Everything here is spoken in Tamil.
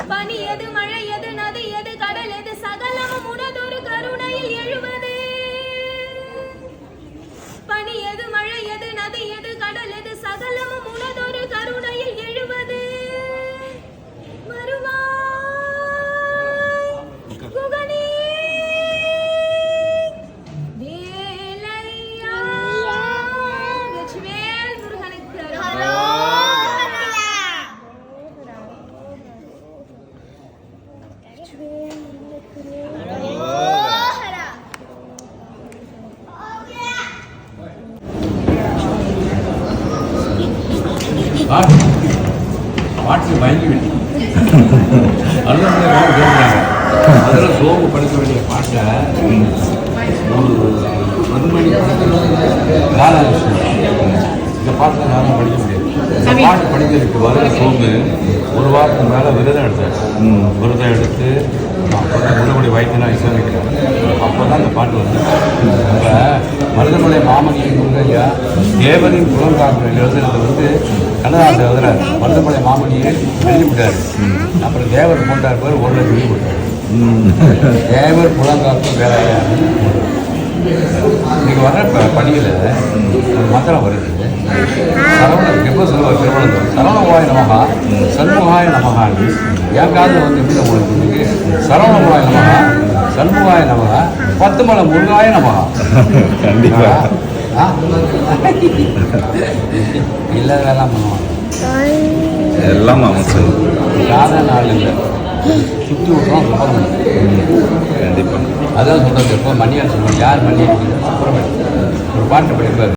பனி எது மழை எது நதி எது கடல் எது சகலமும் உனதொரு கருணையில் எழுவது. பனி எது மழை எது நதி எது கடல் எது சகலமும் உனதொரு கருணையில் எழுவது. வருவாய் குகனே வேலையா. வெற்றிவேல் முருகனுக்கு பாட்டு பயங்கி வேண்டி அதில் சோம்பு படிக்க வேண்டிய பாட்டை ஒரு 10 மணி ராதாகிருஷ்ணன் இந்த பாட்டில் யாரும் படிக்க முடியாது. இந்த பாட்டு படிக்கிறதுக்கு வர சோம்பு ஒரு வாரத்துக்கு மேலே விரதம் எடுத்தார். விரதம் எடுத்து அப்புறம் முன்னபடி வைத்தியெல்லாம் இசைக்கிறார். அப்போ தான் இந்த பாட்டு வந்து நம்ம மருதமலை மாமனியின் முருகையா தேவனின் புலம் காப்பில் எழுதுறது வந்து கண்ணதாசன் எழுதுறாரு. மருதமலை மாமனியை எழுதிவிட்டார். அப்புறம் தேவர் போட்டார் பேர் 1 லட்சம் எழுதி போட்டார். தேவர் புலம் காப்பு வேலையா இன்னைக்கு வர பணியில் ஒரு மந்திரம் வருது. சரவணன் எப்போ சொல்லுவார் திருவனந்தபுரம் சரவணவாய நமகா சண்முகாய நமகான்னு என் காதில் வந்து எப்படி உங்களுக்கு சரவணவாய நமகா சண்முகாய நமகா 10 மலை முருகாய நமகா. கண்டிப்பாக இல்லாதெல்லாம் பண்ணுவாங்க. எல்லாம் அமைச்சர் சாதாரண நாள் இல்லை சுற்றி விட்றோம் சுப்பிரமணியம். கண்டிப்பாக அதான் சொல்கிறது. இப்போ மணியார் சொல்லுவாங்க. யார் மணியார்? சுப்பிரமணியம் ஒரு பாட்டு படிப்பார்.